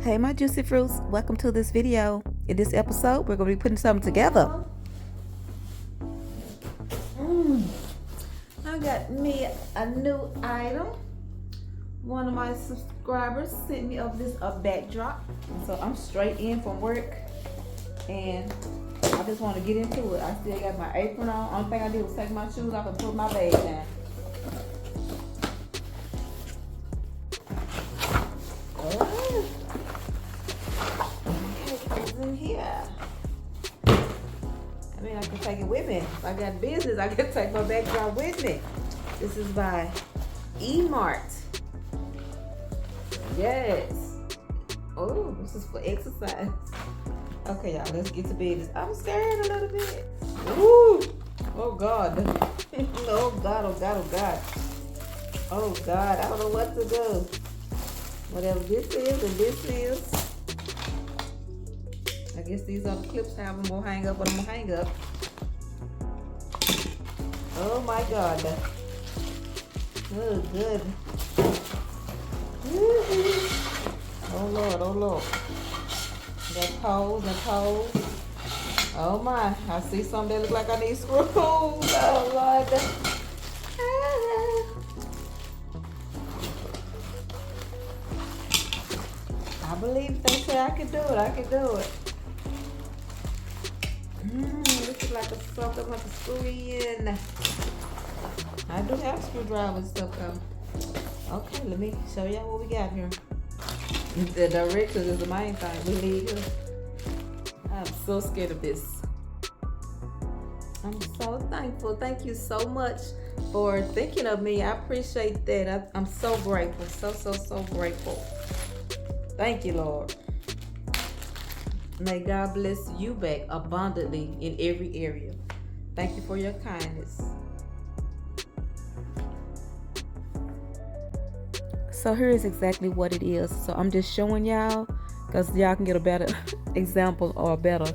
Hey my juicy fruits, welcome to this video. In this episode, we're going to be putting something together. I got me a new item. One of my subscribers sent me up this backdrop. So I'm straight in from work and I just want to get into it. I still got my apron on. Only thing I did was take my shoes off and put my bag down. In here. I mean, I can take it with me. If I got business, I can take my backdrop with me. This is by EMART. Yes. Oh, this is for exercise. Okay, y'all, let's get to business. I'm scared a little bit. Woo! Oh, God. Oh, God, oh, God, oh, God. Oh, God, I don't know what to do. Whatever this is and this is. I guess these are the clips. How I'm gonna hang up what I'm gonna hang up. Oh my God. Oh, good. Oh Lord, oh Lord. Got poles and poles. Oh my, I see something that looks like I need screws. Oh Lord. I believe they say I can do it. I can do it. This is like something like a screw in. I do have screwdrivers and stuff though. Okay, let me show y'all what we got here. The directions is the main thing we need here. I'm so scared of this. I'm so thankful. Thank you so much for thinking of me. I appreciate that. I'm so grateful. So grateful. Thank you, Lord. May God bless you back abundantly in every area. Thank you for your kindness. So here is exactly what it is. So I'm just showing y'all because y'all can get a better example or a better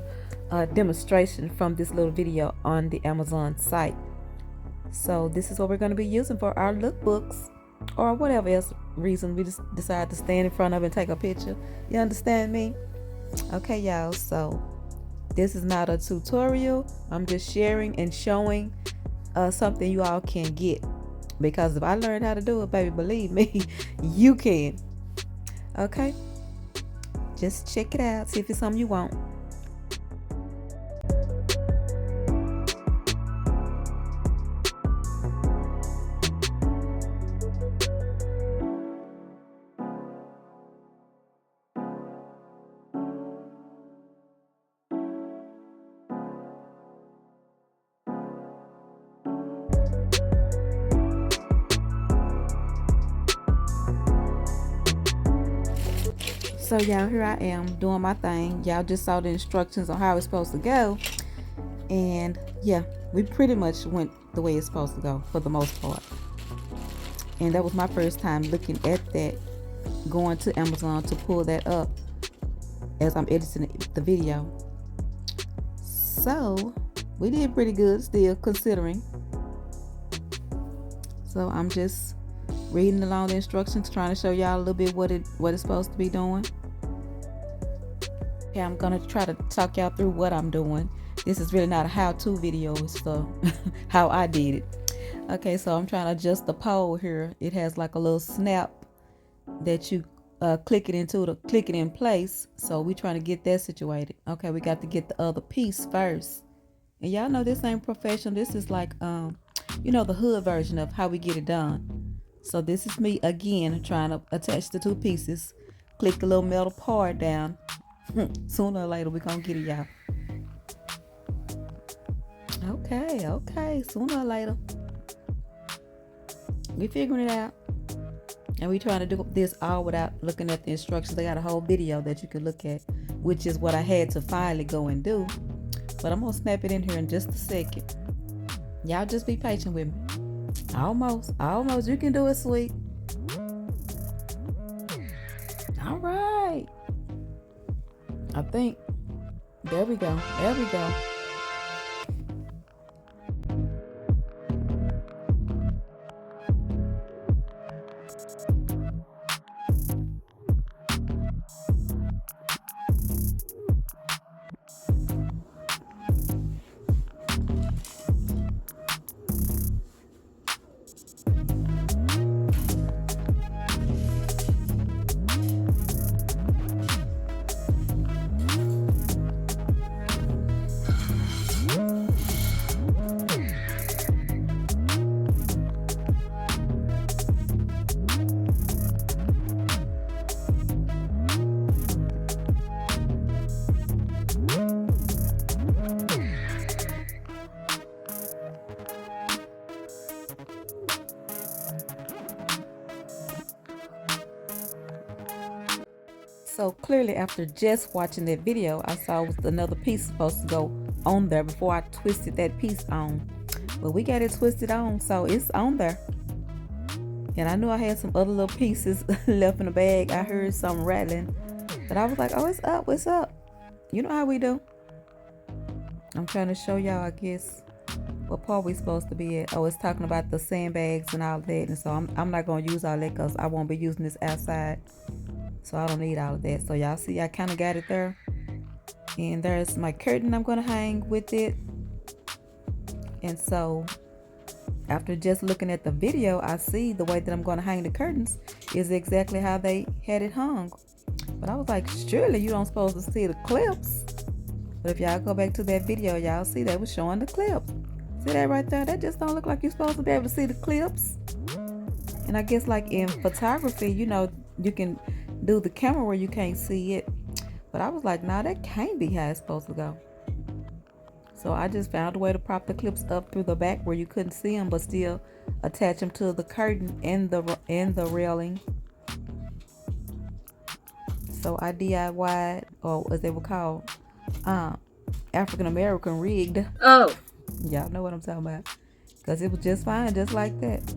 demonstration from this little video on the Amazon site. So this is what we're going to be using for our lookbooks or whatever else reason we just decide to stand in front of and take a picture. You understand me? Okay, y'all, so this is not a tutorial. I'm just sharing and showing something you all can get, because if I learned how to do it, baby, believe me, you can. Okay, just check it out, see if it's something you want. So y'all, here I am doing my thing. Y'all just saw the instructions on how it's supposed to go. And yeah, we pretty much went the way it's supposed to go for the most part. And that was my first time looking at that, going to Amazon to pull that up as I'm editing the video. So we did pretty good still, considering. So I'm just reading along the instructions, trying to show y'all a little bit what it's supposed to be doing. Okay, I'm gonna try to talk y'all through what I'm doing. This is really not a how-to video, it's the how I did it. Okay, so I'm trying to adjust the pole here. It has like a little snap that you click it in place. So we're trying to get that situated. Okay, we got to get the other piece first. And y'all know this ain't professional. This is like you know, the hood version of how we get it done. So this is me again trying to attach the two pieces. Click the little metal part down. Sooner or later we're gonna get it, y'all. Okay, sooner or later we figuring it out. And we trying to do this all without looking at the instructions. They got a whole video that you can look at, which is what I had to finally go and do. But I'm gonna snap it in here in just a second. Y'all just be patient with me. Almost. You can do it, sweet. All right. I think. There we go. So clearly after just watching that video, I saw was another piece supposed to go on there before I twisted that piece on. But we got it twisted on, so it's on there. And I knew I had some other little pieces left in the bag. I heard some rattling, but I was like, oh, it's up, it's up. You know how we do. I'm trying to show y'all, I guess, what part we supposed to be at. Oh, it's talking about the sandbags and all that. And so I'm not going to use all that because I won't be using this outside. So I don't need all of that. So y'all see, I kind of got it there. And there's my curtain I'm going to hang with it. And so after just looking at the video, I see the way that I'm going to hang the curtains is exactly how they had it hung. But I was like, surely you don't supposed to see the clips. But if y'all go back to that video, y'all see they was showing the clips. See that right there? That just don't look like you're supposed to be able to see the clips. And I guess like in photography, you know, you can do the camera where you can't see it. But I was like, nah, that can't be how it's supposed to go. So I just found a way to prop the clips up through the back where you couldn't see them, but still attach them to the curtain and the railing. So I DIY'd, or as they would call, African American rigged. Oh, y'all know what I'm talking about, because it was just fine, just like that.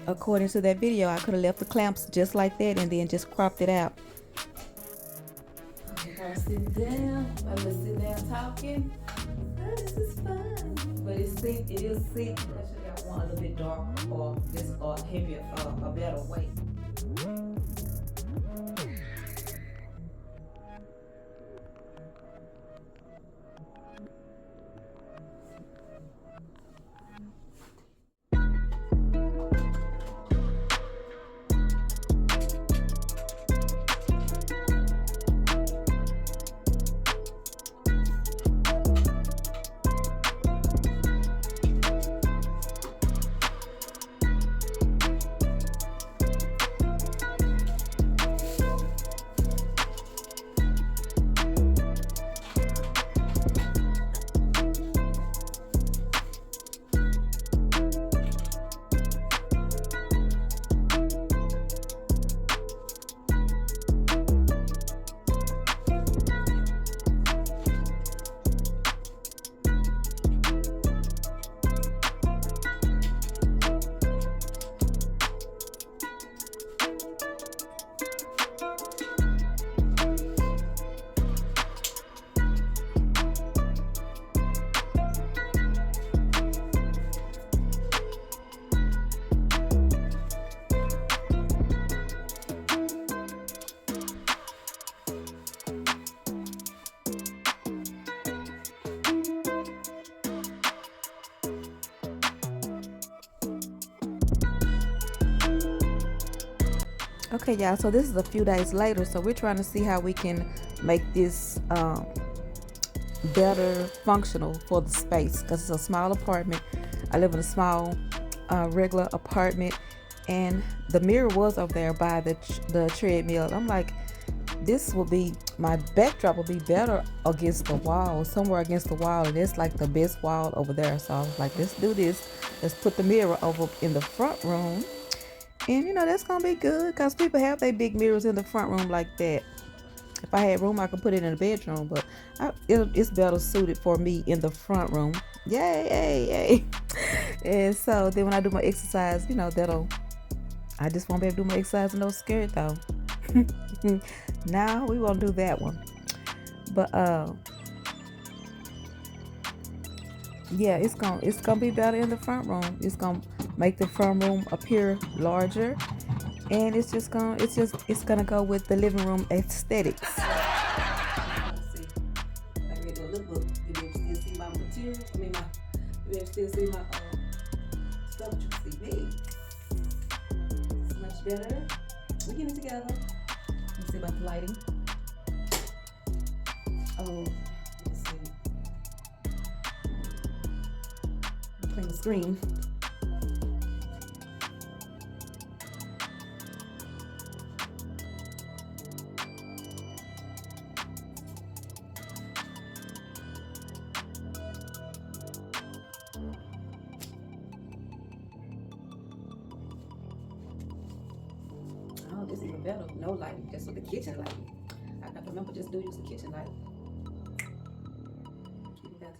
According to that video, I could have left the clamps just like that and then just cropped it out. Okay, I sit down. I'm gonna sit down talking. Oh, this is fun. But it is thick. I should have got one a little bit darker or this heavier, a better weight. Okay, y'all, so this is a few days later, so we're trying to see how we can make this better functional for the space, because it's a small apartment. I live in a small regular apartment, and the mirror was over there by the treadmill. I'm like, this will be, my backdrop will be better against the wall, somewhere against the wall, and it's like the best wall over there. So I was like, let's do this. Let's put the mirror over in the front room. And you know, that's gonna be good because people have their big mirrors in the front room like that. If I had room, I could put it in the bedroom, but it's better suited for me in the front room. Yay. And so then when I do my exercise, you know, I just won't be able to do my exercise in no skirt though. Now we won't do that one. But yeah, it's gonna be better in the front room. It's gonna make the front room appear larger, and it's gonna go with the living room aesthetics. See, like we do a lookbook. You will still see my material. You will still see my stuff. You can see me. It's much better. We're getting it together. Let's see about the lighting. let's see. Clean the screen. Oh, this is even better. No lighting, just with the kitchen lighting. I got to remember, just do use the kitchen light. Keep it better.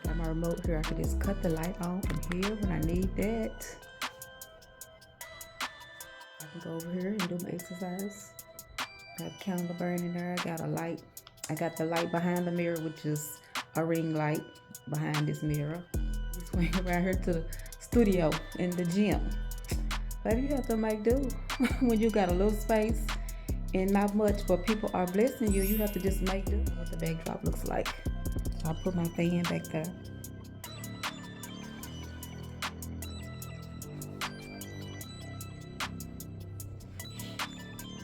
Got my remote here. I can just cut the light on from here when I need that. Go over here and do my exercise. Got a candle burning there. I got a light. I got the light behind the mirror, which is a ring light behind this mirror. Just swing around here to the studio in the gym. Baby, you have to make do when you got a little space and not much, but people are blessing you. You have to just make do. What the backdrop looks like. So I'll put my fan back there.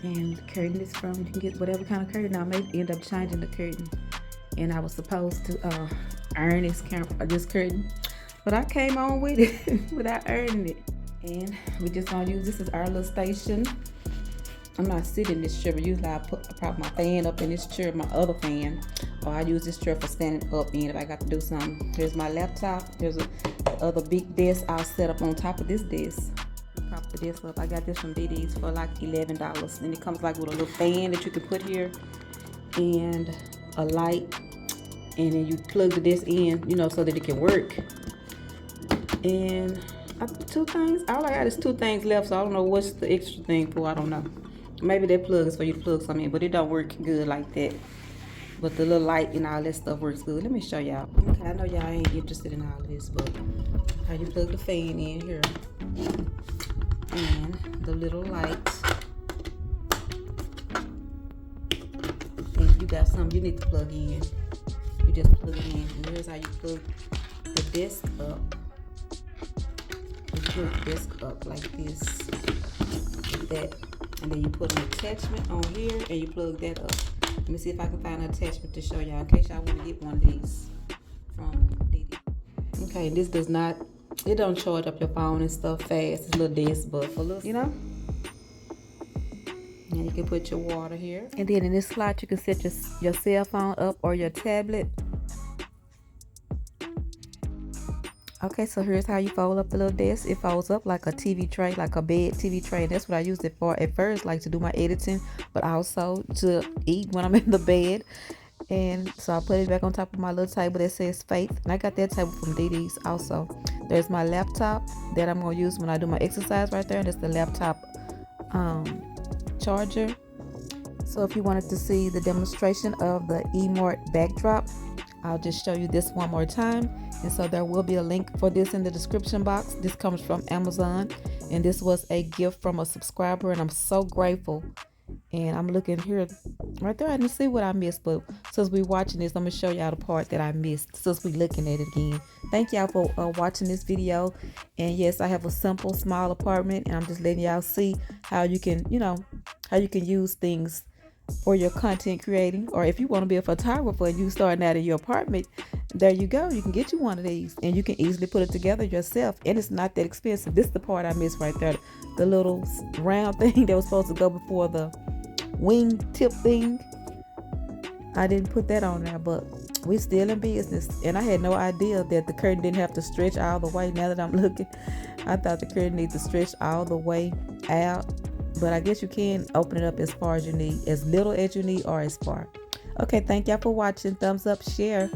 And the curtain is from, you can get whatever kind of curtain. I may end up changing the curtain. And I was supposed to iron this curtain, but I came on with it without ironing it. And we just gonna use this as our little station. I'm not sitting in this chair, but usually I prop my fan up in this chair, my other fan, or I use this chair for standing up in if I got to do something. Here's my laptop. There's a other big desk I'll set up on top of this desk. Prop the desk up. I got this from DD's for like $11, and it comes like with a little fan that you can put here and a light, and then you plug the desk in, you know, so that it can work. And two things. All I got is two things left, so I don't know what's the extra thing for. I don't know. Maybe that plug is for you to plug something in, but it don't work good like that. But the little light and all that stuff works good. Let me show y'all. Okay, I know y'all ain't interested in all of this, but how you plug the fan in here. And the little light. And you got something you need to plug in, you just plug it in. And here's how you plug the desk up. You plug the desk up like this, like that. And then you put an attachment on here and you plug that up. Let me see if I can find an attachment to show y'all in case y'all want to get one of these from DD. Okay, this does not, it don't charge up your phone and stuff fast. It's a little desk, but for little, you know. And you can put your water here. And then in this slot, you can set your cell phone up or your tablet. Okay, so here's how you fold up the little desk. It folds up like a TV tray, like a bed TV tray. And that's what I used it for at first, like to do my editing, but also to eat when I'm in the bed. And so I put it back on top of my little table that says Faith. And I got that table from DD's also. There's my laptop that I'm going to use when I do my exercise right there. And that's the laptop charger. So if you wanted to see the demonstration of the EMART backdrop, I'll just show you this one more time. And so there will be a link for this in the description box. This comes from Amazon, and this was a gift from a subscriber, and I'm so grateful. And I'm looking here right there. I didn't see what I missed, but since we're watching this, I'm gonna show y'all the part that I missed since we're looking at it again. Thank y'all for watching this video. And yes, I have a simple small apartment, and I'm just letting y'all see how you can, you know, how you can use things for your content creating. Or if you want to be a photographer and you starting out in your apartment, there you go, you can get you one of these and you can easily put it together yourself, and it's not that expensive. This is the part I missed right there, the little round thing that was supposed to go before the wing tip thing. I didn't put that on there, but we're still in business. And I had no idea that the curtain didn't have to stretch all the way. Now that I'm looking, I thought the curtain needs to stretch all the way out, but I guess you can open it up as far as you need, as little as you need or as far. Okay, thank y'all for watching. Thumbs up, share.